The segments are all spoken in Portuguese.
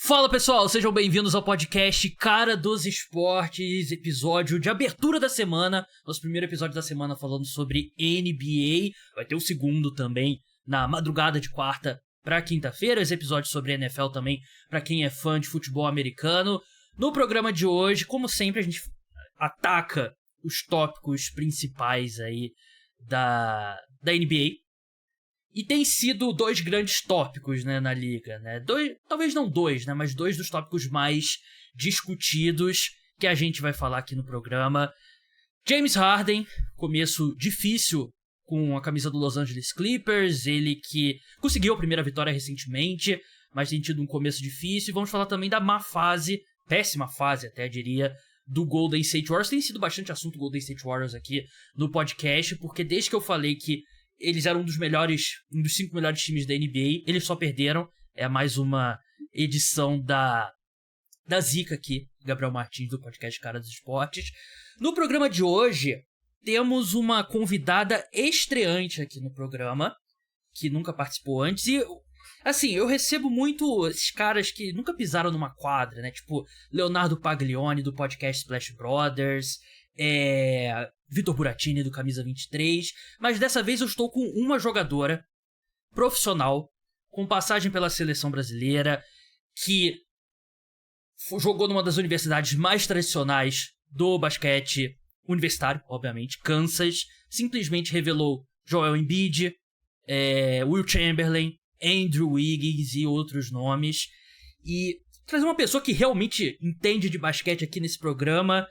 Fala pessoal, sejam bem-vindos ao podcast Cara dos Esportes, episódio de abertura da semana, nosso primeiro episódio da semana falando sobre NBA, vai ter o segundo também na madrugada de quarta pra quinta-feira, esse episódio sobre NFL também pra quem é fã de futebol americano. No programa de hoje, como sempre, a gente ataca os tópicos principais aí da NBA. E tem sido dois grandes tópicos, né, na liga, né? Talvez não dois, né, mas dois dos tópicos mais discutidos que a gente vai falar aqui no programa. James Harden, começo difícil com a camisa do Los Angeles Clippers, ele que conseguiu a primeira vitória recentemente, mas tem tido um começo difícil. E vamos falar também da má fase, péssima fase até diria, do Golden State Warriors. Tem sido bastante assunto Golden State Warriors aqui no podcast, porque desde que eu falei que eles eram um dos 5 melhores times da NBA, eles só perderam. É mais uma edição da Zica aqui, Gabriel Martins, do podcast Cara dos Esportes. No programa de hoje, temos uma convidada estreante aqui no programa, que nunca participou antes. E, assim, eu recebo muito esses caras que nunca pisaram numa quadra, né? Tipo, Leonardo Paglioni, do podcast Splash Brothers, Vitor Buratini, do Camisa 23, mas dessa vez eu estou com uma jogadora profissional, com passagem pela seleção brasileira, que jogou numa das universidades mais tradicionais do basquete universitário, obviamente, Kansas, simplesmente revelou Joel Embiid, Will Chamberlain, Andrew Wiggins e outros nomes, e trazer uma pessoa que realmente entende de basquete aqui nesse programa,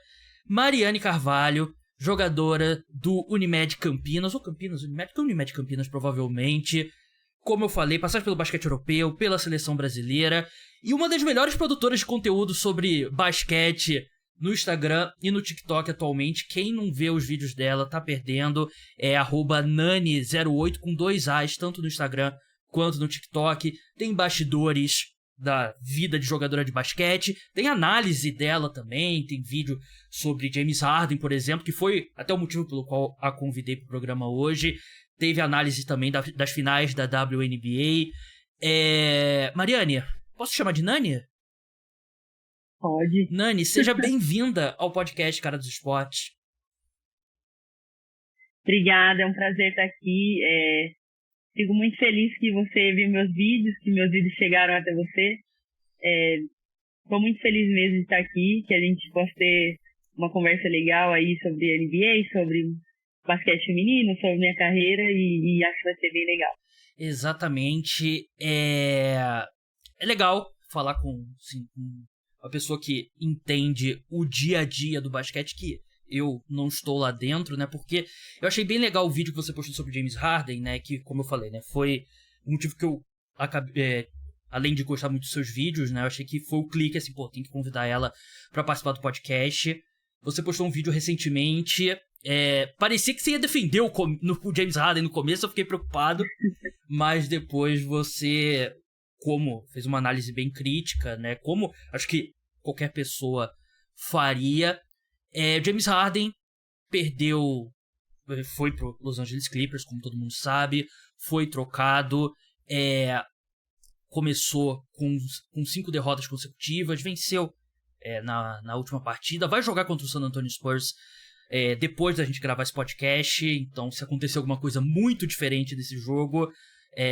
Mariane Carvalho, jogadora do Unimed Campinas, ou Campinas Unimed, que é Unimed Campinas provavelmente, como eu falei, passagem pelo basquete europeu, pela seleção brasileira, e uma das melhores produtoras de conteúdo sobre basquete no Instagram e no TikTok atualmente. Quem não vê os vídeos dela tá perdendo, é @nani08 com 2 As, tanto no Instagram quanto no TikTok. Tem bastidores da vida de jogadora de basquete, tem análise dela também, tem vídeo sobre James Harden, por exemplo, que foi até o motivo pelo qual a convidei pro programa hoje. Teve análise também das finais da WNBA. Mariane, posso te chamar de Nani? Pode. Nani, seja bem-vinda ao podcast Cara dos Esportes. Obrigada, é um prazer estar aqui. Fico muito feliz que você viu meus vídeos, que meus vídeos chegaram até você. Estou muito feliz mesmo de estar aqui, que a gente possa ter uma conversa legal aí sobre NBA, sobre basquete feminino, sobre minha carreira, e acho que vai ser bem legal. Exatamente. É legal falar com uma pessoa que entende o dia a dia do basquete, que eu não estou lá dentro, né? Porque eu achei bem legal o vídeo que você postou sobre James Harden, né? Que, como eu falei, né? Foi um motivo que eu acabei, além de gostar muito dos seus vídeos, né? Eu achei que foi o clique, assim, pô, tem que convidar ela pra participar do podcast. Você postou um vídeo recentemente. Parecia que você ia defender o James Harden no começo, eu fiquei preocupado. Mas depois você, como fez uma análise bem crítica, né? Como acho que qualquer pessoa faria. James Harden foi pro Los Angeles Clippers, como todo mundo sabe, foi trocado, começou com 5 derrotas consecutivas, venceu na última partida, vai jogar contra o San Antonio Spurs depois da gente gravar esse podcast, então se acontecer alguma coisa muito diferente desse jogo,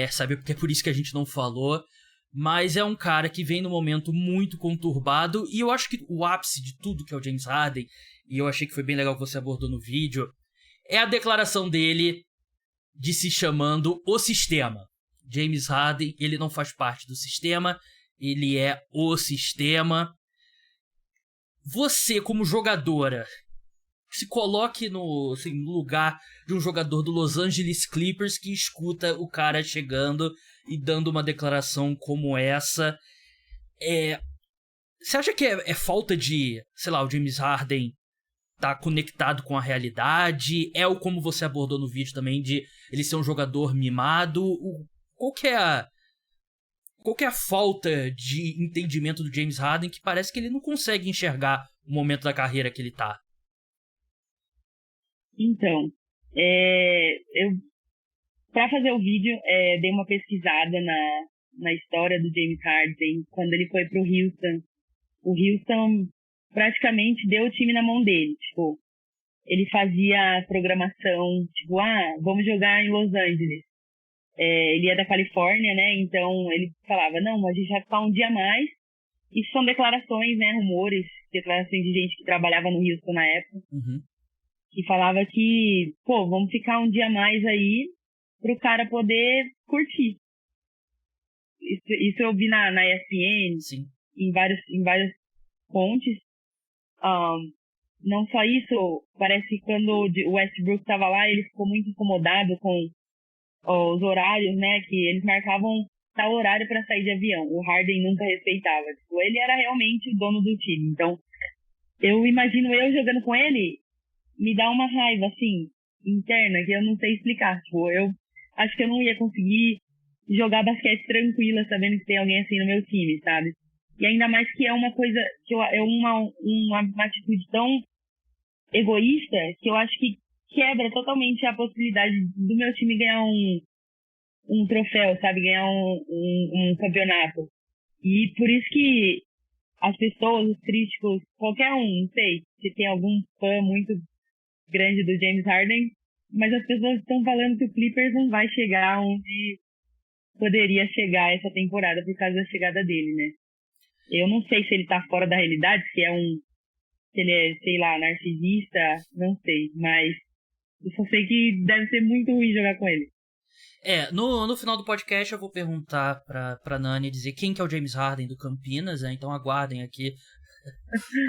sabe, porque é por isso que a gente não falou. Mas é um cara que vem num momento muito conturbado, e eu acho que o ápice de tudo que é o James Harden, e eu achei que foi bem legal que você abordou no vídeo, é a declaração dele de se chamando o sistema. James Harden, ele não faz parte do sistema, ele é o sistema. Você, como jogadora, se coloque no lugar de um jogador do Los Angeles Clippers que escuta o cara chegando e dando uma declaração como essa. Você acha que é falta de, sei lá, o James Harden tá conectado com a realidade? Ou como você abordou no vídeo também, de ele ser um jogador mimado? Qual que é a falta de entendimento do James Harden, que parece que ele não consegue enxergar o momento da carreira que ele tá? Então, eu para fazer o vídeo, dei uma pesquisada na história do James Harden, quando ele foi pro Houston. O Houston praticamente deu o time na mão dele, tipo, ele fazia a programação, tipo, vamos jogar em Los Angeles. Ele é da Califórnia, né, então ele falava, não, a gente vai ficar um dia a mais. Isso são declarações, né, rumores, declarações de gente que trabalhava no Houston na época, que falava que, vamos ficar um dia a mais aí pro cara poder curtir. Isso eu vi na ESPN, sim, em várias fontes. Não só isso, parece que quando o Westbrook estava lá, ele ficou muito incomodado com os horários, né, que eles marcavam tal horário para sair de avião. O Harden nunca respeitava. Tipo, ele era realmente o dono do time. Então, eu imagino eu jogando com ele, me dá uma raiva, assim, interna, que eu não sei explicar. Tipo, eu acho que eu não ia conseguir jogar basquete tranquila, sabendo que tem alguém assim no meu time, sabe? E ainda mais que é uma coisa, que é uma atitude tão egoísta, que eu acho que quebra totalmente a possibilidade do meu time ganhar um troféu, sabe? Ganhar um campeonato. E por isso que as pessoas, os críticos, qualquer um, não sei se tem algum fã muito grande do James Harden, mas as pessoas estão falando que o Clippers não vai chegar onde poderia chegar essa temporada por causa da chegada dele, né? Eu não sei se ele tá fora da realidade, se ele é, sei lá, narcisista, não sei, mas eu só sei que deve ser muito ruim jogar com ele. No final do podcast eu vou perguntar pra Nani dizer quem que é o James Harden do Campinas, né? Então aguardem aqui.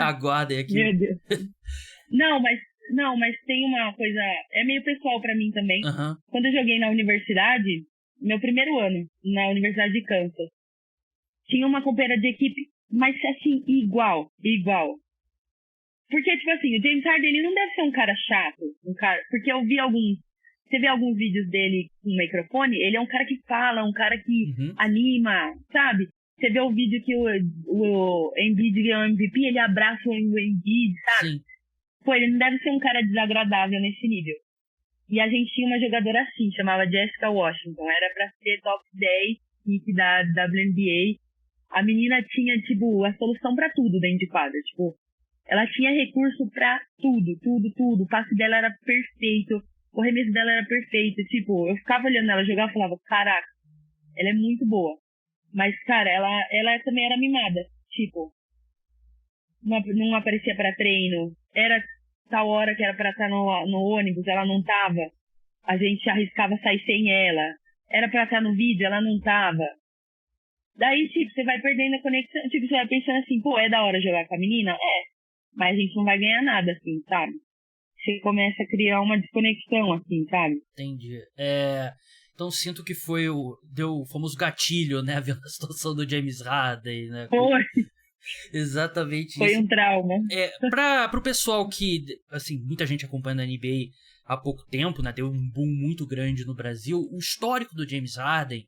Aguardem aqui. Meu Deus. Não, mas tem uma coisa, é meio pessoal pra mim também. Quando eu joguei na universidade, meu primeiro ano, na Universidade de Kansas, tinha uma companheira de equipe, mas assim, igual. Porque, tipo assim, o James Harden, ele não deve ser um cara chato, porque eu vi você vê alguns vídeos dele com o microfone, ele é um cara que fala, um cara que anima, sabe? Você vê o vídeo que o Embiid ganhou o MVP, ele abraça o Embiid, sabe? Sim. Ele não deve ser um cara desagradável nesse nível. E a gente tinha uma jogadora assim, chamava Jessica Washington, era pra ser top 10 pick da WNBA. A menina tinha, tipo, a solução pra tudo dentro de quadra, tipo, ela tinha recurso pra tudo. O passe dela era perfeito, o arremesso dela era perfeito. Tipo, eu ficava olhando ela jogar e falava, caraca, ela é muito boa. Mas, cara, ela também era mimada. Tipo, não aparecia pra treino. Era tal hora que era pra estar no ônibus, ela não tava. A gente arriscava sair sem ela. Era pra estar no vídeo, ela não tava. Daí, tipo, você vai perdendo a conexão. Tipo, você vai pensando assim, é da hora jogar com a menina? Mas a gente não vai ganhar nada, assim, sabe? Você começa a criar uma desconexão, assim, sabe? Entendi. Então sinto que deu o famoso gatilho, né? Vendo a situação do James Harden, né? Foi. Exatamente isso. Foi um trauma. Pro pessoal que, assim, muita gente acompanhando a NBA há pouco tempo, né? Deu um boom muito grande no Brasil. O histórico do James Harden,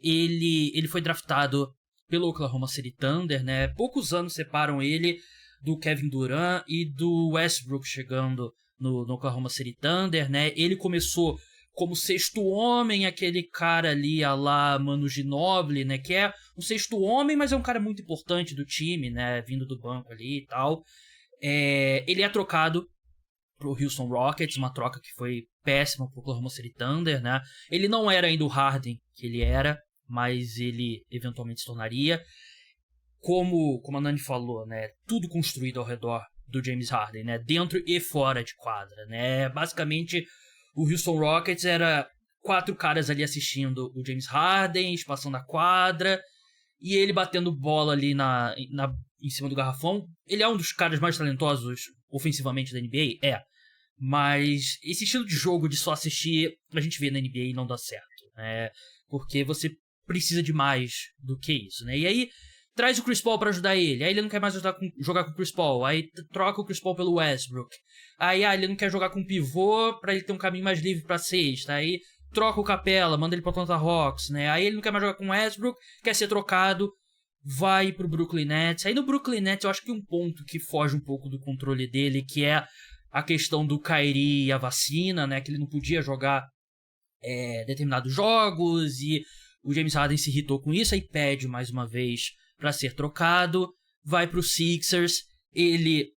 ele foi draftado pelo Oklahoma City Thunder, né? Poucos anos separam ele do Kevin Durant e do Westbrook chegando no Oklahoma City Thunder, né? Ele começou como sexto homem, aquele cara ali a lá Manu Ginobili, né? Que é um sexto homem, mas é um cara muito importante do time, né? Vindo do banco ali e tal. Ele é trocado pro Houston Rockets, uma troca que foi péssima pro Oklahoma City Thunder, né? Ele não era ainda o Harden que ele era, mas ele eventualmente se tornaria. Como a Nani falou, né? Tudo construído ao redor do James Harden, né? Dentro e fora de quadra, né? Basicamente, o Houston Rockets era 4 caras ali assistindo o James Harden, espaçando a quadra, e ele batendo bola ali em cima do garrafão. Ele é um dos caras mais talentosos ofensivamente da NBA? Mas esse estilo de jogo de só assistir, a gente vê na NBA e não dá certo, né? Porque você precisa de mais do que isso, né? E aí traz o Chris Paul pra ajudar ele. Aí ele não quer mais jogar com o Chris Paul. Aí troca o Chris Paul pelo Westbrook. Aí ele não quer jogar com pivô pra ele ter um caminho mais livre pra cesta. Aí troca o Capela, manda ele pra Atlanta Hawks, né? Aí ele não quer mais jogar com o Westbrook, quer ser trocado, vai pro Brooklyn Nets. Aí no Brooklyn Nets eu acho que um ponto que foge um pouco do controle dele, que é a questão do Kyrie e a vacina, né? Que ele não podia jogar determinados jogos e O James Harden se irritou com isso, aí pede mais uma vez para ser trocado, vai pro Sixers, ele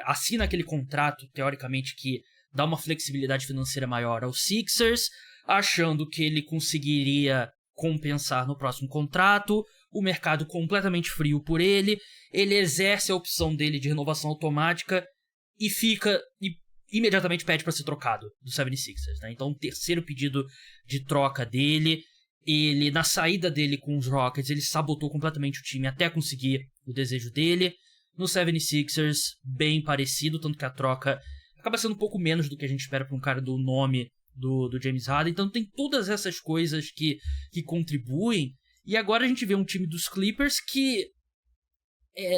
assina aquele contrato, teoricamente, que dá uma flexibilidade financeira maior ao Sixers, achando que ele conseguiria compensar no próximo contrato, o mercado completamente frio por ele exerce a opção dele de renovação automática e imediatamente pede para ser trocado do 76ers, né? Então, o terceiro pedido de troca dele, ele, na saída dele com os Rockets, ele sabotou completamente o time até conseguir o desejo dele. No 76ers, bem parecido, tanto que a troca acaba sendo um pouco menos do que a gente espera para um cara do nome do James Harden. Então tem todas essas coisas que contribuem. E agora a gente vê um time dos Clippers que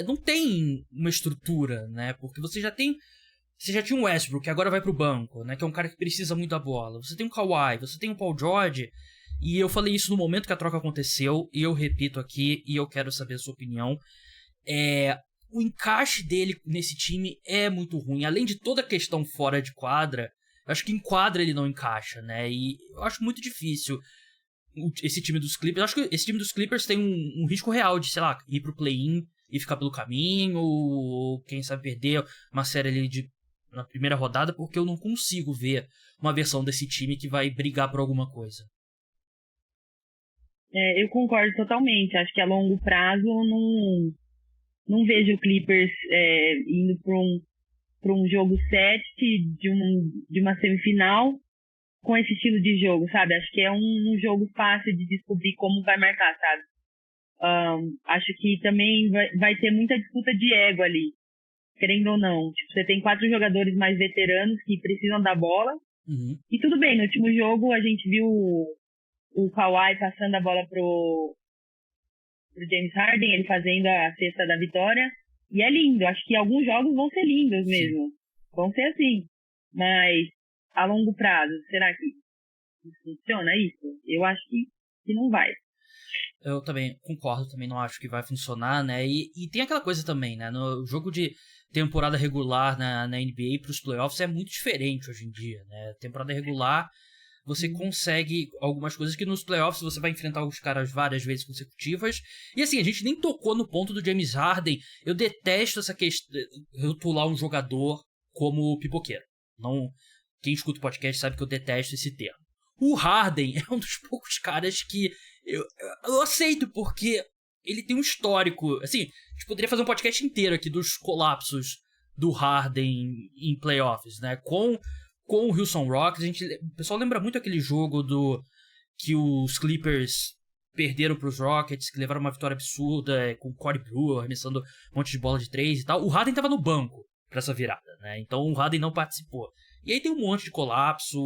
não tem uma estrutura, né? Porque você já tinha um Westbrook, que agora vai pro banco, né? Que é um cara que precisa muito da bola. Você tem um Kawhi, você tem um Paul George. E eu falei isso no momento que a troca aconteceu, e eu repito aqui, e eu quero saber a sua opinião. O encaixe dele nesse time é muito ruim. Além de toda a questão fora de quadra, eu acho que em quadra ele não encaixa, né? E eu acho muito difícil esse time dos Clippers. Eu acho que esse time dos Clippers tem um risco real de, sei lá, ir pro play-in e ficar pelo caminho, ou quem sabe perder uma série ali na primeira rodada, porque eu não consigo ver uma versão desse time que vai brigar por alguma coisa. Eu concordo totalmente. Acho que a longo prazo não vejo o Clippers indo para um jogo 7 de uma semifinal com esse estilo de jogo, sabe? Acho que é um jogo fácil de descobrir como vai marcar, sabe? Acho que também vai ter muita disputa de ego ali, querendo ou não. Tipo, você tem 4 jogadores mais veteranos que precisam da bola. Uhum. E tudo bem, no último jogo a gente viu o Kawhi passando a bola pro James Harden, ele fazendo a cesta da vitória, e é lindo. Acho que alguns jogos vão ser lindos mesmo. Sim. Vão ser assim. Mas, a longo prazo, será que funciona isso? Eu acho que não vai. Eu também concordo, também não acho que vai funcionar, né? E tem aquela coisa também, né? No jogo de temporada regular na NBA pros playoffs é muito diferente hoje em dia, né? Temporada regular, você consegue algumas coisas que nos playoffs você vai enfrentar os caras várias vezes consecutivas. E assim, a gente nem tocou no ponto do James Harden. Eu detesto essa questão de rotular um jogador como pipoqueiro. Não, quem escuta o podcast sabe que eu detesto esse termo. O Harden é um dos poucos caras que eu aceito, porque ele tem um histórico. Assim, a gente poderia fazer um podcast inteiro aqui dos colapsos do Harden em playoffs, né? Com o Houston Rockets, o pessoal lembra muito aquele jogo que os Clippers perderam pros Rockets, que levaram uma vitória absurda, com o Corey Brewer arremessando um monte de bola de 3 e tal. O Harden tava no banco pra essa virada, né? Então o Harden não participou. E aí tem um monte de colapso,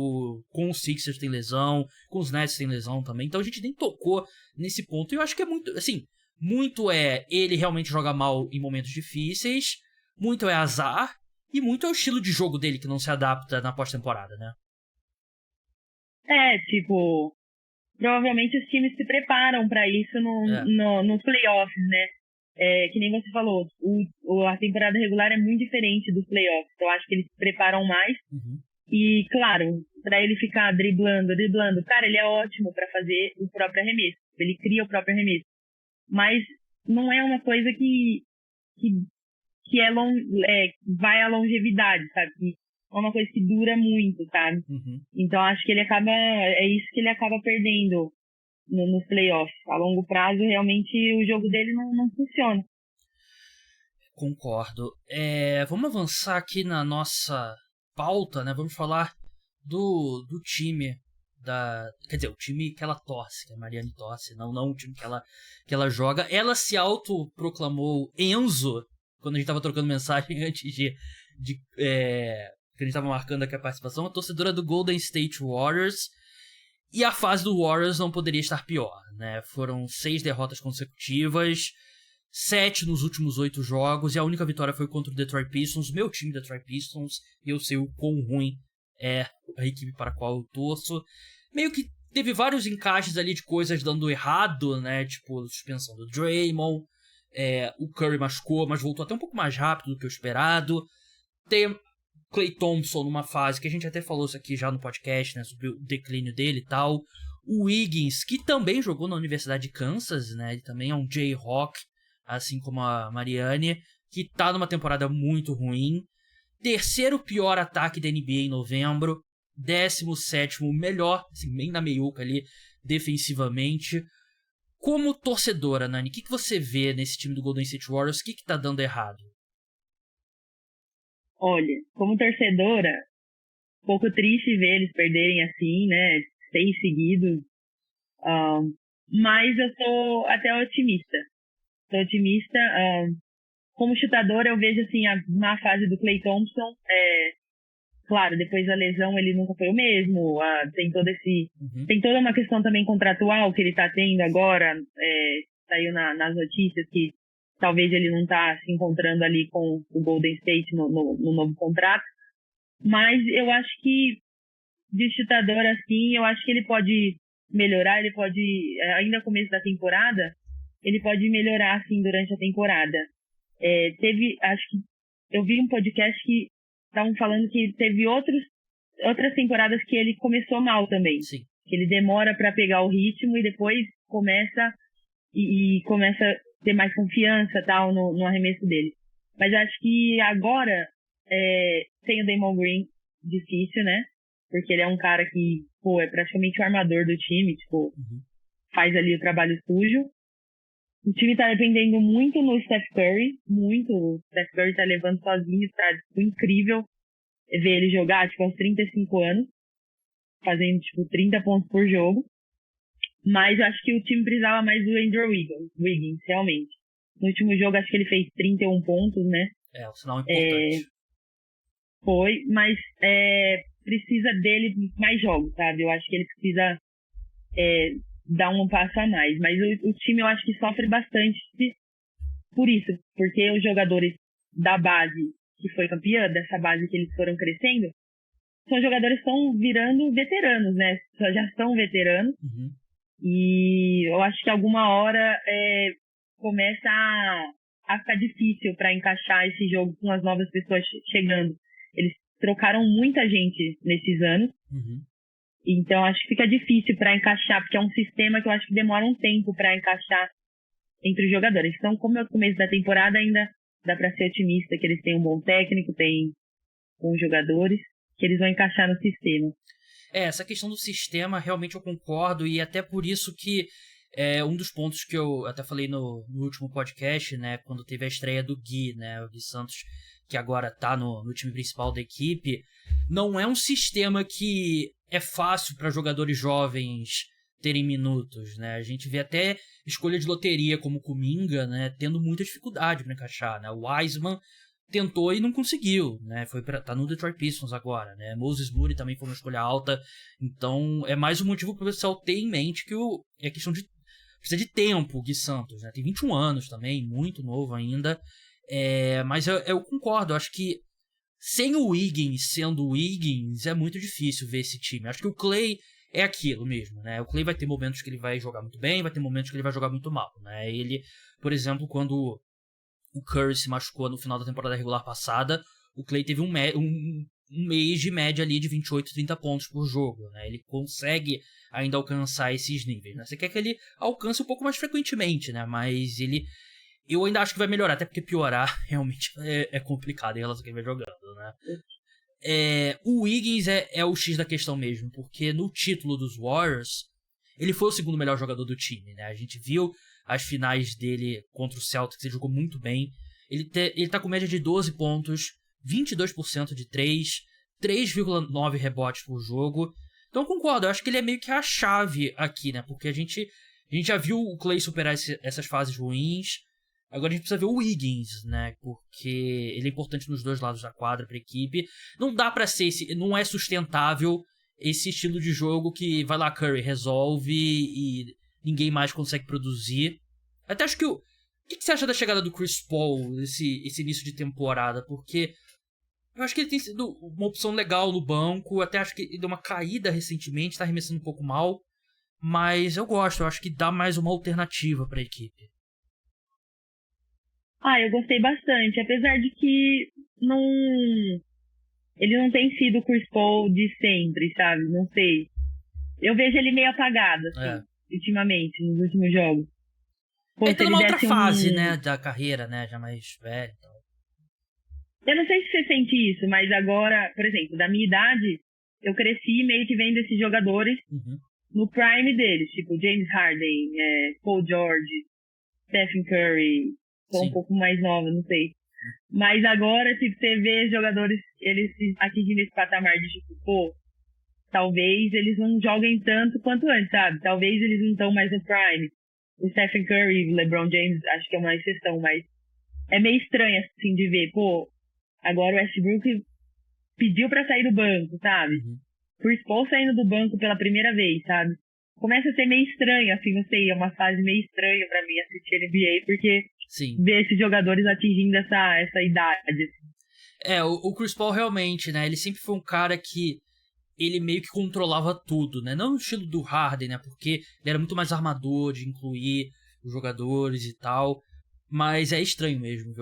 com os Sixers tem lesão, com os Nets tem lesão também. Então a gente nem tocou nesse ponto. E eu acho que é muito, assim, muito ele realmente joga mal em momentos difíceis, muito é azar, e muito é o estilo de jogo dele que não se adapta na pós-temporada, né? Tipo, provavelmente os times se preparam pra isso nos playoffs, né? Que nem você falou, a temporada regular é muito diferente dos playoffs, então acho que eles se preparam mais. Uhum. E, claro, pra ele ficar driblando, cara, ele é ótimo pra fazer o próprio arremesso, ele cria o próprio arremesso. Mas não é uma coisa que vai à longevidade, sabe? Que é uma coisa que dura muito, sabe? Uhum. Então acho que é isso que ele acaba perdendo nos playoffs. A longo prazo, realmente, o jogo dele não funciona. Concordo. Vamos avançar aqui na nossa pauta, né? Vamos falar do time quer dizer, o time que ela torce, que a Mariane torce, não o time que ela joga. Ela se autoproclamou Enzo quando a gente tava trocando mensagem antes que a gente tava marcando aqui a participação, a torcedora do Golden State Warriors. E a fase do Warriors não poderia estar pior, né? Foram 6 derrotas consecutivas, 7 nos últimos 8 jogos, e a única vitória foi contra o Detroit Pistons, meu time Detroit Pistons, e eu sei o quão ruim é a equipe para a qual eu torço. Meio que teve vários encaixes ali de coisas dando errado, né? Tipo, a suspensão do Draymond, o Curry machucou, mas voltou até um pouco mais rápido do que o esperado. Tem Klay Thompson numa fase que a gente até falou isso aqui já no podcast, né, sobre o declínio dele e tal. O Wiggins, que também jogou na Universidade de Kansas, né? Ele também é um Jayhawk, assim como a Marianne, que tá numa temporada muito ruim. Terceiro pior ataque da NBA em novembro. 17º melhor, assim, bem na meiuca ali, defensivamente. Como torcedora, Nani, o que você vê nesse time do Golden State Warriors? O que tá dando errado? Olha, como torcedora, um pouco triste ver eles perderem assim, né? 6 seguidos. Mas eu tô até otimista. Tô otimista. Como chutadora, eu vejo assim a má fase do Klay Thompson. Claro, depois da lesão ele nunca foi o mesmo. Tem toda uma questão também contratual que ele tá tendo agora. Saiu nas notícias que talvez ele não tá se encontrando ali com o Golden State no novo contrato. Mas eu acho que de chutador assim, eu acho que ele pode melhorar, ele pode, ainda no começo da temporada, ele pode melhorar assim durante a temporada. Acho que eu vi um podcast que estavam falando que teve outras temporadas que ele começou mal também. Sim. Que ele demora para pegar o ritmo e depois começa começa a ter mais confiança tal no arremesso dele. Mas acho que agora tem o Draymond Green difícil, né? Porque ele é um cara que, é praticamente o armador do time, faz ali o trabalho sujo. O time tá dependendo muito no Steph Curry, muito. O Steph Curry tá levando sozinho, tá incrível ver ele jogar, aos 35 anos, fazendo, 30 pontos por jogo. Mas eu acho que o time precisava mais do Andrew Wiggins, realmente. No último jogo, acho que ele fez 31 pontos, né? Um sinal importante. Foi, mas precisa dele mais jogos, sabe? Eu acho que ele precisa dar um passo a mais. Mas o time eu acho que sofre bastante por isso, porque os jogadores da base que foi campeã, dessa base que eles foram crescendo, são jogadores que estão virando veteranos, né? Já são veteranos. Uhum. E eu acho que alguma hora começa a ficar difícil para encaixar esse jogo com as novas pessoas chegando. Eles trocaram muita gente nesses anos. Uhum. Então acho que fica difícil para encaixar, porque é um sistema que eu acho que demora um tempo para encaixar entre os jogadores. Então, como é o começo da temporada, ainda dá para ser otimista que eles têm um bom técnico, têm bons jogadores, que eles vão encaixar no sistema. Essa questão do sistema, realmente eu concordo, e até por isso que um dos pontos que eu até falei no último podcast, né, quando teve a estreia do Gui, né, o Gui Santos, que agora tá no time principal da equipe, não é um sistema que é fácil para jogadores jovens terem minutos, né? A gente vê até escolha de loteria como Kuminga, né, tendo muita dificuldade para encaixar, né? O Wiseman tentou e não conseguiu, né? Tá no Detroit Pistons agora, né? Moses Moody também foi uma escolha alta, então é mais um motivo para o pessoal ter em mente que é questão de precisa de tempo, o Gui Santos, né? Tem 21 anos também, muito novo ainda, mas eu concordo, acho que sem o Wiggins sendo o Wiggins é muito difícil ver esse time. Acho que o Klay é aquilo mesmo, né? O Klay vai ter momentos que ele vai jogar muito bem, vai ter momentos que ele vai jogar muito mal, né? Ele, por exemplo, quando o Curry se machucou no final da temporada regular passada, o Klay teve um mês de média ali de 28, 30 pontos por jogo, né? Ele consegue ainda alcançar esses níveis, né? Você quer que ele alcance um pouco mais frequentemente, né? Mas eu ainda acho que vai melhorar, até porque piorar realmente é complicado em relação ao que ele vai jogando, né? O Wiggins é o X da questão mesmo, porque no título dos Warriors, ele foi o segundo melhor jogador do time, né? A gente viu as finais dele contra o Celtics, ele jogou muito bem. Ele tá com média de 12 pontos, 22% de 3, 3,9 rebotes por jogo. Então eu concordo, eu acho que ele é meio que a chave aqui, né? Porque a gente já viu o Klay superar essas fases ruins. Agora a gente precisa ver o Wiggins, né? Porque ele é importante nos dois lados da quadra pra equipe. Não dá pra ser não é sustentável esse estilo de jogo que vai lá, Curry resolve e ninguém mais consegue produzir. Até acho que o que você acha da chegada do Chris Paul, esse início de temporada? Porque eu acho que ele tem sido uma opção legal no banco. Até acho que ele deu uma caída recentemente, tá arremessando um pouco mal. Mas eu acho que dá mais uma alternativa pra equipe. Eu gostei bastante, apesar de que ele não tem sido o Chris Paul de sempre, sabe? Não sei. eu vejo ele meio apagado, assim, ultimamente, nos últimos jogos. Ele tá numa outra fase, né, da carreira, né, já mais velho. Então. Eu não sei se você sente isso, mas agora, por exemplo, da minha idade, eu cresci meio que vendo esses jogadores no prime deles, tipo James Harden, Paul George, Stephen Curry, sou um pouco mais nova, não sei. Mas agora, tipo, você vê jogadores, eles atingindo esse patamar de, tipo, pô, talvez eles não joguem tanto quanto antes, sabe? Talvez eles não estão mais no prime. O Stephen Curry, o LeBron James, acho que é uma exceção, mas é meio estranho, assim, de ver, pô, agora o Westbrook pediu pra sair do banco, sabe? Chris Paul saindo do banco pela primeira vez, sabe? Começa a ser meio estranho, assim, não sei, é uma fase meio estranha pra mim assistir NBA, porque ver esses jogadores atingindo essa idade. Assim. O Chris Paul realmente, né, ele sempre foi um cara que ele meio que controlava tudo, né? Não no estilo do Harden, né? Porque ele era muito mais armador de incluir os jogadores e tal. Mas é estranho mesmo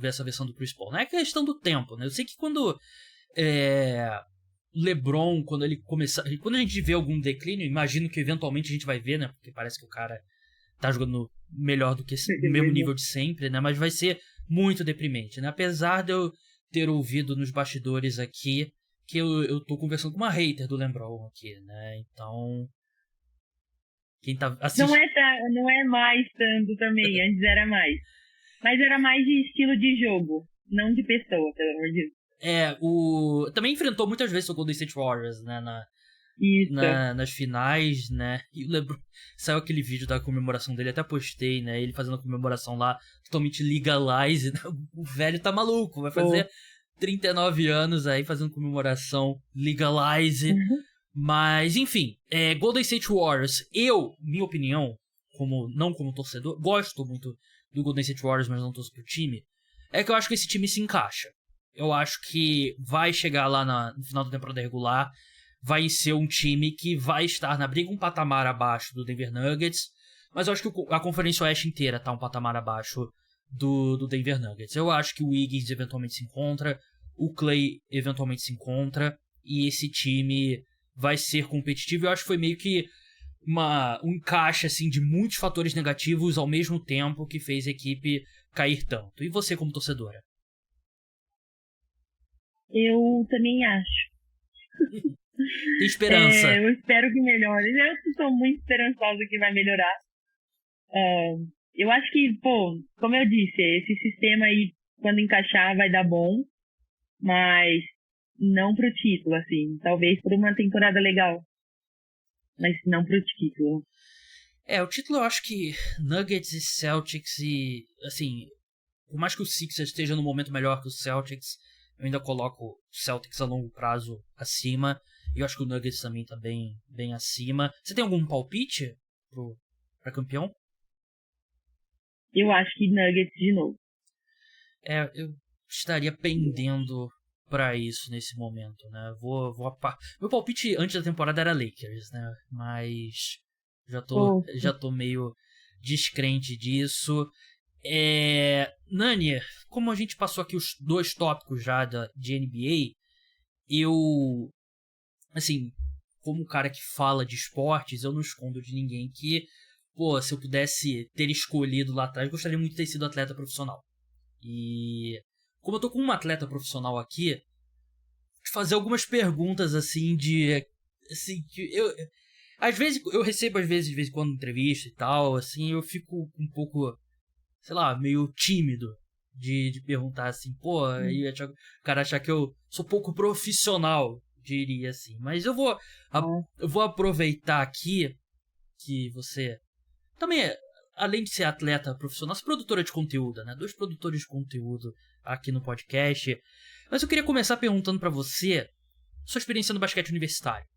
ver essa versão do Chris Paul. Não é questão do tempo, né? Eu sei que quando LeBron, quando ele começar... Quando a gente vê algum declínio, imagino que eventualmente a gente vai ver, né? Porque parece que o cara tá jogando melhor do que no mesmo nível de sempre, né? Mas vai ser muito deprimente, né? Apesar de eu ter ouvido nos bastidores aqui que eu tô conversando com uma hater do LeBron aqui, né? Então... Quem tá assistindo... Não é mais tanto também, antes era mais. Mas era mais de estilo de jogo, não de pessoa, pelo amor de Deus. Também enfrentou muitas vezes o Golden State Warriors, né? Nas finais, né? E o LeBron... Saiu aquele vídeo da comemoração dele, até postei, né? Ele fazendo a comemoração lá, totalmente legalize. Né? O velho tá maluco, vai fazer 39 anos aí fazendo comemoração legalize. Mas, enfim, Golden State Warriors, minha opinião, não como torcedor, gosto muito do Golden State Warriors, mas não torço pro time, é que eu acho que esse time se encaixa. Eu acho que vai chegar lá no final da temporada regular, vai ser um time que vai estar na briga um patamar abaixo do Denver Nuggets, mas eu acho que a Conferência Oeste inteira tá um patamar abaixo do Denver Nuggets. Eu acho que o Wiggins eventualmente se encontra, o Clay eventualmente se encontra, e esse time vai ser competitivo. Eu acho que foi meio que um encaixe assim, de muitos fatores negativos ao mesmo tempo que fez a equipe cair tanto. E você como torcedora? Eu também acho. Tem esperança. Eu espero que melhore. Eu estou muito esperançosa que vai melhorar. Eu acho que, como eu disse, esse sistema aí, quando encaixar, vai dar bom. Mas não pro título, assim. Talvez por uma temporada legal. Mas não pro título. O título eu acho que Nuggets e Celtics e, assim, por mais que o Sixers esteja num momento melhor que o Celtics, eu ainda coloco o Celtics a longo prazo acima. E eu acho que o Nuggets também tá bem, bem acima. Você tem algum palpite pra campeão? Eu acho que Nuggets de novo. Eu estaria pendendo pra isso nesse momento, né? Meu palpite antes da temporada era Lakers, né? Mas já tô meio descrente disso. Nani, como a gente passou aqui os 2 tópicos já de NBA, eu, assim, como um cara que fala de esportes, eu não escondo de ninguém que, se eu pudesse ter escolhido lá atrás, gostaria muito de ter sido atleta profissional. E como eu tô com uma atleta profissional aqui, de fazer algumas perguntas assim às vezes eu recebo de vez em quando entrevista e tal, assim, eu fico um pouco, sei lá, meio tímido de perguntar assim, aí o cara achar que eu sou pouco profissional, diria assim. Mas eu vou aproveitar aqui que você também além de ser atleta profissional, você é produtora de conteúdo, né? 2 produtores de conteúdo aqui no podcast. Mas eu queria começar perguntando pra você sua experiência no basquete universitário.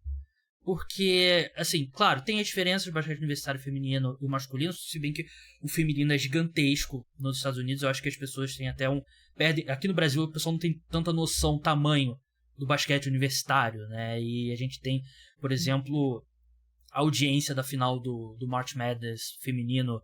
Porque, assim, claro, tem as diferenças do basquete universitário feminino e masculino, se bem que o feminino é gigantesco nos Estados Unidos. Eu acho que as pessoas têm até aqui no Brasil, o pessoal não tem tanta noção, tamanho do basquete universitário, né? E a gente tem, por exemplo, a audiência da final do March Madness feminino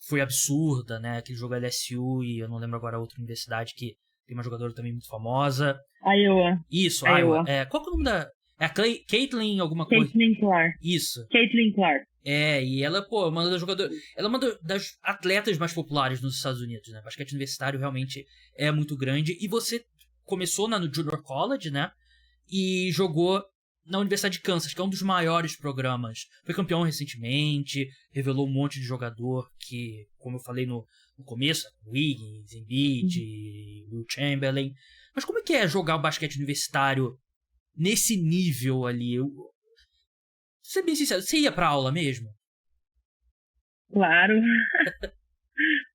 foi absurda, né? Aquele jogo LSU e eu não lembro agora a outra universidade que tem uma jogadora também muito famosa. Iowa. Isso, Iowa. Qual que é o nome É a Caitlyn alguma coisa. Caitlin Clark. Isso. Caitlin Clark. E ela, pô, é uma das jogadoras. Ela é uma das atletas mais populares nos Estados Unidos, né? Basquete universitário realmente é muito grande. E você começou no Junior College, né? E jogou na Universidade de Kansas, que é um dos maiores programas. Foi campeão recentemente, revelou um monte de jogador que, como eu falei no começo, Wiggins, Embiid, Will Chamberlain. Mas como é que é jogar o basquete universitário nesse nível ali? Ser bem sincero, você ia pra aula mesmo? Claro.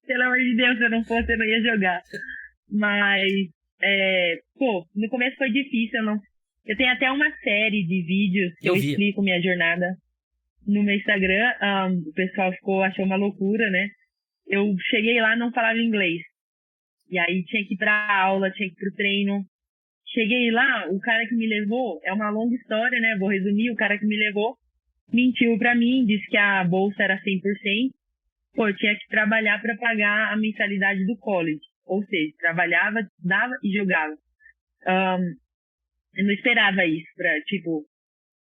Pelo amor de Deus, se eu não fosse, eu não ia jogar. Mas, no começo foi difícil. Eu tenho até uma série de vídeos que eu explico minha jornada no meu Instagram. O pessoal achou uma loucura, né? Eu cheguei lá e não falava inglês. E aí tinha que ir pra aula, tinha que ir pro treino. Cheguei lá, o cara que me levou, é uma longa história, né? Vou resumir, o cara que me levou mentiu pra mim, disse que a bolsa era 100%. Pô, eu tinha que trabalhar pra pagar a mensalidade do college. Ou seja, trabalhava, dava e jogava. Eu não esperava isso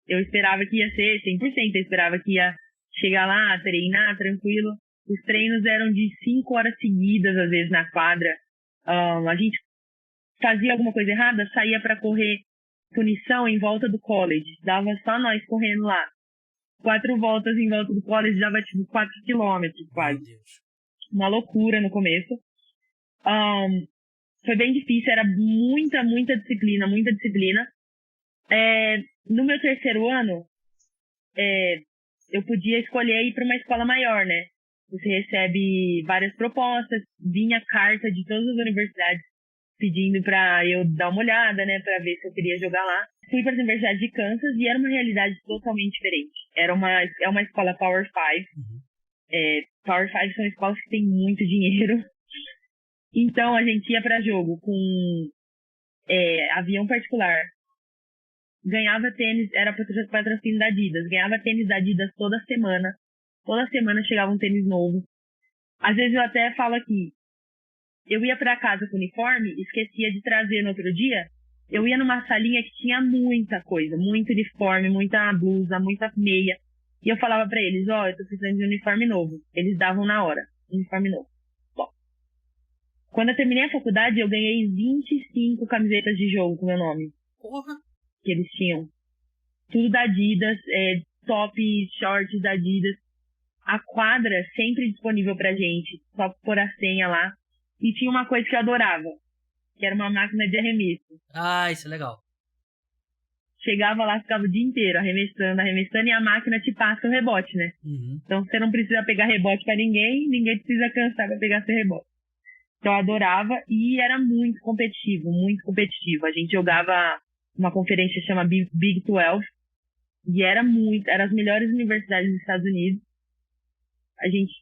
eu esperava que ia ser 100%, eu esperava que ia chegar lá, treinar tranquilo. Os treinos eram de 5 horas seguidas, às vezes, na quadra. A gente fazia alguma coisa errada, saía pra correr punição em volta do college. Dava só nós correndo lá. 4 voltas em volta do college dava 4 quilômetros quase. Uma loucura no começo. Foi bem difícil, era muita disciplina, muita disciplina. No meu terceiro ano, eu podia escolher ir para uma escola maior, né? Você recebe várias propostas, vinha carta de todas as universidades pedindo para eu dar uma olhada, né? Para ver se eu queria jogar lá. Fui para a Universidade de Kansas e era uma realidade totalmente diferente. É uma escola Power 5. Power 5 são escolas que têm muito dinheiro. Então, a gente ia para jogo com avião particular. Ganhava tênis, era patrocínio da Adidas. Ganhava tênis da Adidas toda semana. Toda semana chegava um tênis novo. Às vezes eu até falo aqui, eu ia para casa com uniforme, esquecia de trazer no outro dia. Eu ia numa salinha que tinha muita coisa, muito uniforme, muita blusa, muita meia. E eu falava para eles, eu tô precisando de um uniforme novo. Eles davam na hora, uniforme novo. Bom, quando eu terminei a faculdade, eu ganhei 25 camisetas de jogo com meu nome. Porra! Que eles tinham. Tudo da Adidas, top, shorts da Adidas. A quadra sempre disponível pra gente, só pôr a senha lá. E tinha uma coisa que eu adorava, que era uma máquina de arremesso. Ah, isso é legal. Chegava lá, ficava o dia inteiro arremessando, e a máquina te passa o rebote, né? Uhum. Então você não precisa pegar rebote pra ninguém precisa cansar pra pegar seu rebote. Então eu adorava e era muito competitivo, muito competitivo. A gente jogava uma conferência que chama Big 12 e eram as melhores universidades dos Estados Unidos. A gente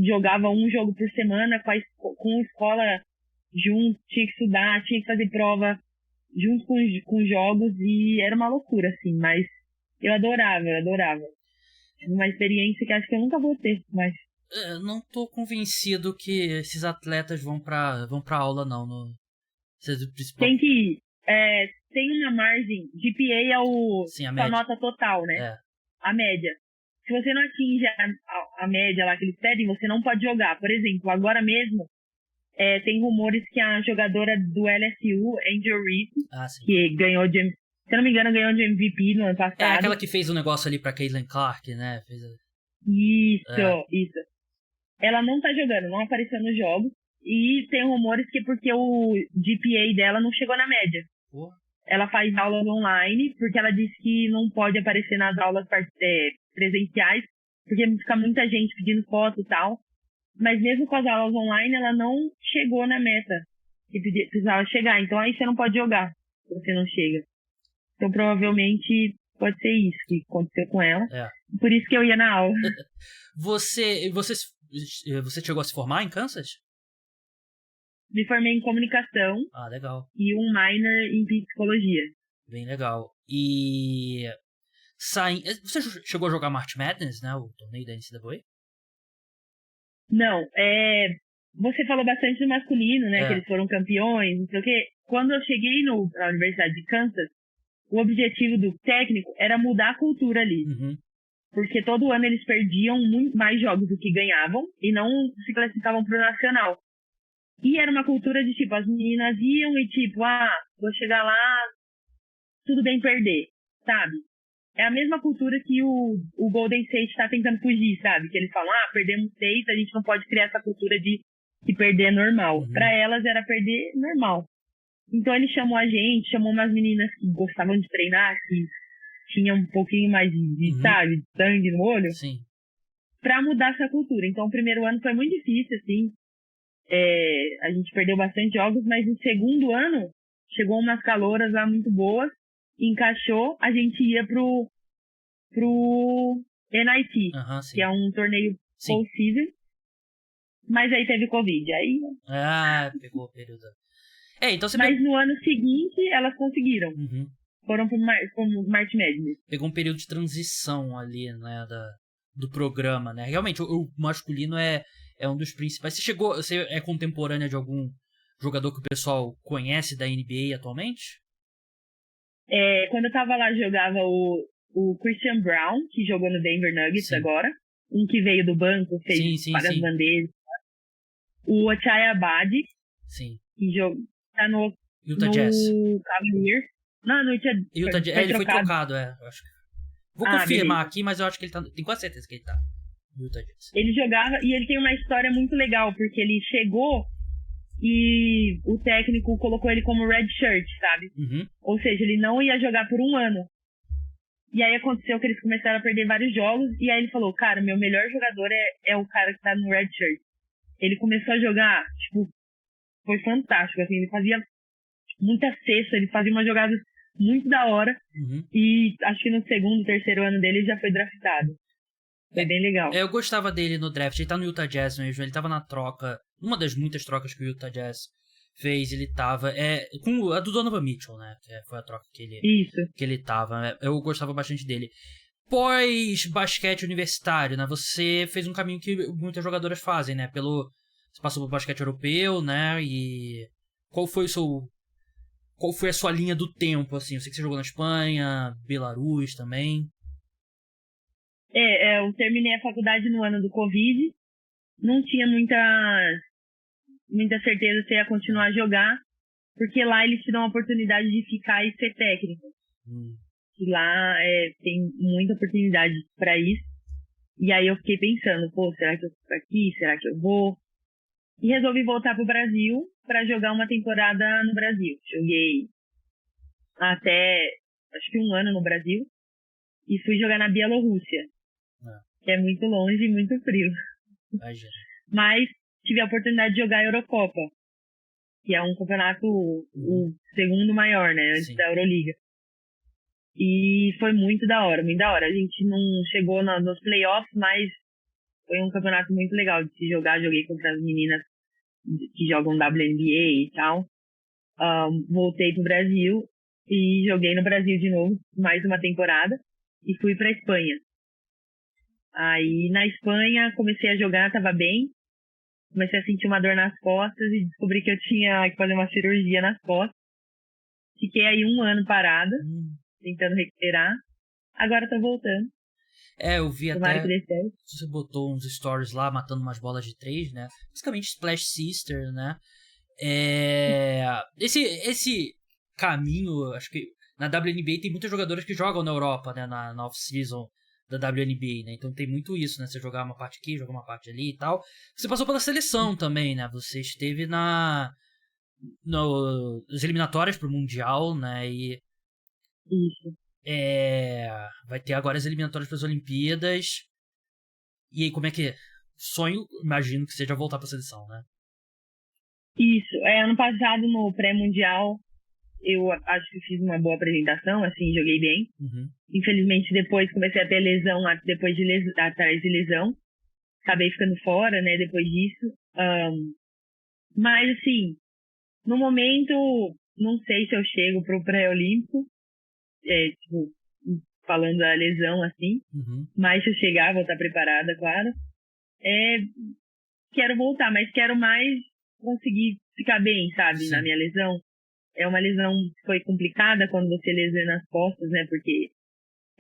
jogava um jogo por semana com a escola junto, tinha que estudar, tinha que fazer prova junto com jogos e era uma loucura, assim, mas eu adorava. Uma experiência que acho que eu nunca vou ter, mas... Não tô convencido que esses atletas vão pra aula, não. Tem que ir. Tem uma margem, GPA Sim, a sua média. nota total, né? A média. Se você não atinge a média lá que eles pedem, você não pode jogar. Por exemplo, agora mesmo, tem rumores que a jogadora do LSU, Angel Reese, que ganhou se eu não me engano, ganhou de MVP no ano passado. É aquela que fez um negócio ali pra Caitlin Clark, né? Isso. Ela não tá jogando, não apareceu nos jogos. E tem rumores que é porque o GPA dela não chegou na média. Porra. Ela faz aulas online, porque ela disse que não pode aparecer nas aulas presenciais, porque fica muita gente pedindo foto e tal. Mas mesmo com as aulas online, ela não chegou na meta que precisava chegar. Então aí você não pode jogar, se você não chega. Então provavelmente pode ser isso que aconteceu com ela. Por isso que eu ia na aula. Você chegou a se formar em Kansas? Me formei em comunicação. Ah, legal. E um minor em psicologia. Bem legal. E... Você chegou a jogar March Madness, né? O torneio da NCAA? Não. Você falou bastante do masculino, né? Que eles foram campeões, não sei o quê. Quando eu cheguei na Universidade de Kansas, o objetivo do técnico era mudar a cultura ali. Uhum. Porque todo ano eles perdiam muito mais jogos do que ganhavam e não se classificavam pro nacional. E era uma cultura de, tipo, as meninas iam e, tipo, vou chegar lá, tudo bem perder, sabe? É a mesma cultura que o Golden State tá tentando fugir, sabe? Que eles falam, perdemos 6, a gente não pode criar essa cultura de que perder é normal. Uhum. Pra elas era perder normal. Então ele chamou a gente, chamou umas meninas que gostavam de treinar, que tinham um pouquinho mais de sabe, de sangue no olho. Sim. Pra mudar essa cultura. Então o primeiro ano foi muito difícil, assim. A gente perdeu bastante jogos, mas no segundo ano chegou umas calouras lá muito boas, encaixou, a gente ia pro NIT, que é um torneio post-season, mas aí teve Covid, aí... pegou o período. Então você mas no ano seguinte elas conseguiram. Uhum. Foram pro March Madness. Pegou um período de transição ali, né, do programa, né? Realmente, o masculino é um dos principais. Você é contemporânea de algum jogador que o pessoal conhece da NBA atualmente? Quando eu tava lá, jogava o Christian Brown, que jogou no Denver Nuggets agora. Um que veio do banco, fez várias bandejas. O Ochai Abadi, que tá no Utah Jazz. Cavaliers. Não, no Utah Jazz. Ele foi trocado, eu acho. Vou confirmar aqui, mas eu acho que ele tá... Tenho quase certeza que ele tá no Utah Jazz. Ele jogava, e ele tem uma história muito legal, porque ele chegou e o técnico colocou ele como red shirt, sabe? Uhum. Ou seja, ele não ia jogar por um ano. E aí aconteceu que eles começaram a perder vários jogos, e aí ele falou, cara, meu melhor jogador é o cara que tá no red shirt. Ele começou a jogar, tipo, foi fantástico, assim, ele fazia muita cesta, ele fazia umas jogadas muito da hora, e acho que no segundo, terceiro ano dele ele já foi draftado. Foi bem legal. Eu gostava dele no draft, ele tá no Utah Jazz mesmo, ele tava na troca, uma das muitas trocas que o Utah Jazz fez, ele tava, com a do Donovan Mitchell, né, que foi a troca que ele tava, eu gostava bastante dele. Pós-basquete universitário, né, você fez um caminho que muitas jogadoras fazem, né, você passou pelo basquete europeu, né, e qual foi a sua linha do tempo, assim? Eu sei que você jogou na Espanha, Belarus também. Eu terminei a faculdade no ano do Covid. Não tinha muita certeza se ia continuar a jogar, porque lá eles te dão a oportunidade de ficar e ser técnico. E lá tem muita oportunidade para isso. E aí eu fiquei pensando, será que eu fico aqui? Será que eu vou? E resolvi voltar pro Brasil para jogar uma temporada no Brasil. Joguei até, acho que um ano no Brasil. E fui jogar na Bielorrússia, que é muito longe e muito frio. Imagina. Mas tive a oportunidade de jogar a Eurocopa, que é um campeonato, o segundo maior, né, antes da Euroliga. E foi muito da hora, muito da hora. A gente não chegou nos playoffs, mas foi um campeonato muito legal de se jogar. Joguei contra as meninas que jogam WNBA e tal. Voltei pro Brasil e joguei no Brasil de novo, mais uma temporada, e fui pra Espanha. Aí na Espanha comecei a jogar, tava bem, comecei a sentir uma dor nas costas e descobri que eu tinha que fazer uma cirurgia nas costas. Fiquei aí um ano parada, tentando recuperar. Agora tô voltando. Eu vi Tomara até que dê certo. você botou uns stories lá, matando umas bolas de 3, né? Basicamente Splash Sister, né? Esse caminho, acho que na WNBA tem muitos jogadores que jogam na Europa, né? Na off-season da WNBA, né? Então tem muito isso, né? Você jogar uma parte aqui, jogar uma parte ali e tal. Você passou pela seleção também, né? Você esteve nas eliminatórias pro Mundial, né? E Isso. vai ter agora as eliminatórias para as Olimpíadas. E aí, como é que é? Sonho, imagino que seja voltar pra seleção, né? Isso. Ano passado, no pré-mundial, eu acho que fiz uma boa apresentação, assim, joguei bem. Infelizmente, depois comecei a ter lesão, atrás de lesão. Acabei ficando fora, né, depois disso. Mas, assim, no momento, não sei se eu chego pro pré-olímpico. Tipo, falando da lesão, assim. Mas se eu chegar, vou estar preparada, claro. Quero voltar, mas quero mais conseguir ficar bem, sabe? Sim. Na minha lesão. é uma lesão que foi complicada quando você lesiona as costas, né? Porque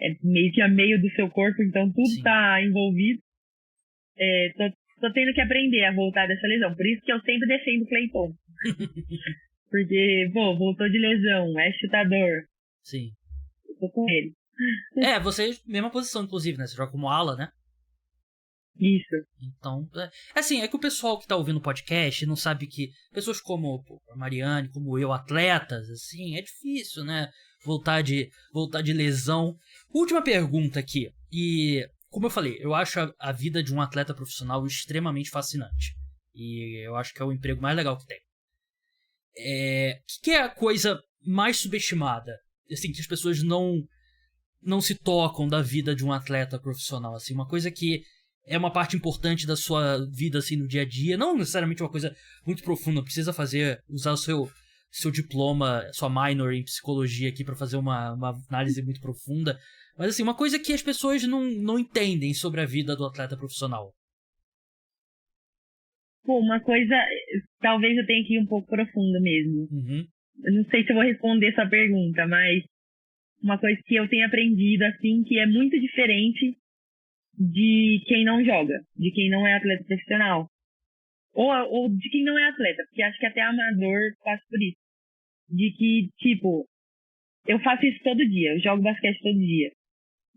é meio que a meio do seu corpo, então tudo Sim. tá envolvido. Tô tendo que aprender a voltar dessa lesão. Por isso que eu sempre defendo o Klay Thompson. Porque, voltou de lesão, é chutador. Sim. Eu tô com ele. Vocês, mesma posição, inclusive, né? Você joga como ala, né? Isso. Então, é que o pessoal que tá ouvindo o podcast não sabe que pessoas como a Mariane, como eu, atletas, assim, é difícil, né? Voltar de lesão. Última pergunta aqui. E, como eu falei, eu acho a vida de um atleta profissional extremamente fascinante. E eu acho que é o emprego mais legal que tem. Que é a coisa mais subestimada? Assim, que as pessoas não se tocam da vida de um atleta profissional, assim, uma coisa que é uma parte importante da sua vida, assim, no dia a dia, não necessariamente uma coisa muito profunda, precisa usar o seu diploma, sua minor em psicologia aqui pra fazer uma análise muito profunda, mas assim, uma coisa que as pessoas não entendem sobre a vida do atleta profissional. Uma coisa, talvez eu tenha que ir um pouco profunda mesmo. Uhum. Eu não sei se eu vou responder essa pergunta, mas uma coisa que eu tenho aprendido, assim, que é muito diferente de quem não joga, de quem não é atleta profissional. Ou de quem não é atleta, porque acho que até amador passa por isso. De que, tipo, eu faço isso todo dia, eu jogo basquete todo dia.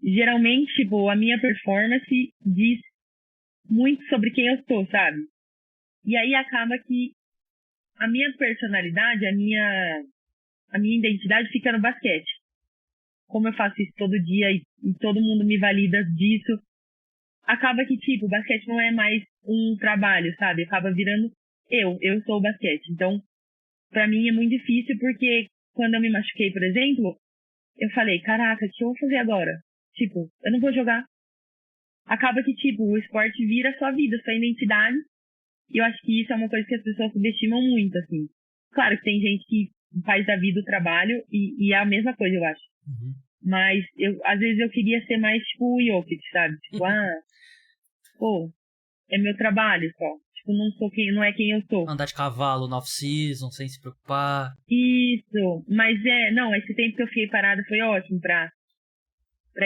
Geralmente, tipo, a minha performance diz muito sobre quem eu sou, sabe? E aí acaba que a minha personalidade, a minha identidade fica no basquete. Como eu faço isso todo dia e todo mundo me valida disso, acaba que, tipo, o basquete não é mais um trabalho, sabe? Acaba virando eu sou o basquete. Então, pra mim é muito difícil porque quando eu me machuquei, por exemplo, eu falei, caraca, o que eu vou fazer agora? Tipo, eu não vou jogar. Acaba que, tipo, o esporte vira sua vida, sua identidade. E eu acho que isso é uma coisa que as pessoas subestimam muito, assim. Claro que tem gente que faz da vida o trabalho e é a mesma coisa, eu acho. Uhum. Mas, às vezes eu queria ser mais, tipo, o Jokic, sabe? Tipo, é meu trabalho só. Tipo, não é quem eu sou. Andar de cavalo no off-season, sem se preocupar. Isso. Mas esse tempo que eu fiquei parada foi ótimo pra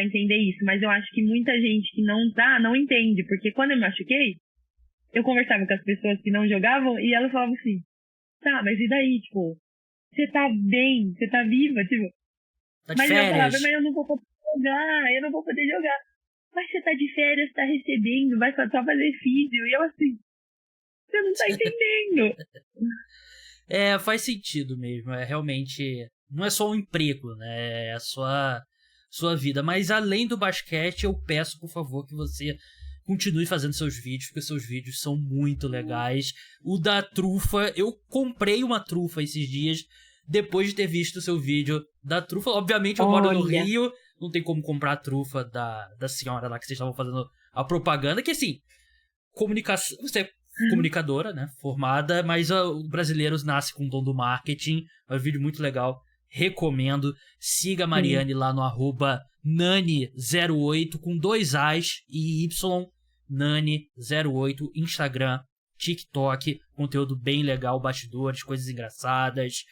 entender isso. Mas eu acho que muita gente que não entende. Porque quando eu me machuquei, eu conversava com as pessoas que não jogavam e elas falavam assim, tá, mas e daí, tipo, você tá bem, você tá viva, tipo... Tá de mas férias. eu falava, mas eu não vou poder jogar. Mas você tá de férias, tá recebendo, vai só fazer físio. E eu assim, você não tá entendendo. Faz sentido mesmo. Realmente, não é só um emprego, né? É a sua vida. Mas além do basquete, eu peço, por favor, que você continue fazendo seus vídeos, porque seus vídeos são muito legais. O da trufa, eu comprei uma trufa esses dias, depois de ter visto o seu vídeo da trufa. Obviamente, eu moro no Rio, não tem como comprar a trufa da senhora lá que vocês estavam fazendo a propaganda, que assim, comunicação, você é comunicadora, né, formada, mas o brasileiro nasce com o dom do marketing. É um vídeo muito legal, recomendo. Siga a Mariane lá no @nani08 com 2 As e Y, Nani08, Instagram, TikTok, conteúdo bem legal, bastidores, coisas engraçadas,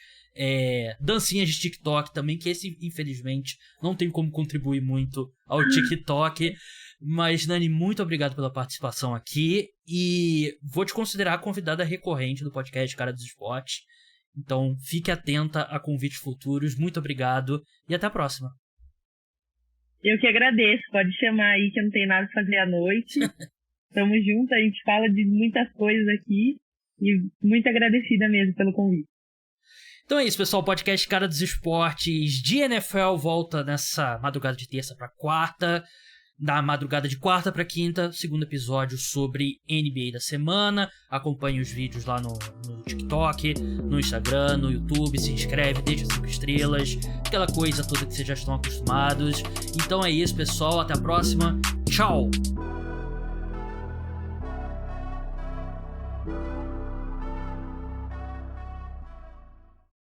dancinhas de TikTok também, que esse, infelizmente, não tem como contribuir muito ao TikTok. Mas, Nani, muito obrigado pela participação aqui e vou te considerar convidada recorrente do podcast Cara dos Esportes. Então, fique atenta a convites futuros. Muito obrigado e até a próxima. Eu que agradeço. Pode chamar aí que eu não tenho nada pra fazer à noite. Tamo junto, a gente fala de muitas coisas aqui e muito agradecida mesmo pelo convite. Então é isso, pessoal. O podcast Cara dos Esportes de NFL volta nessa madrugada de terça pra quarta. Na madrugada de quarta pra quinta, segundo episódio sobre NBA da semana. Acompanhe os vídeos lá no TikTok, no Instagram, no YouTube. Se inscreve, deixa 5 estrelas, aquela coisa toda que vocês já estão acostumados. Então é isso, pessoal. Até a próxima. Tchau!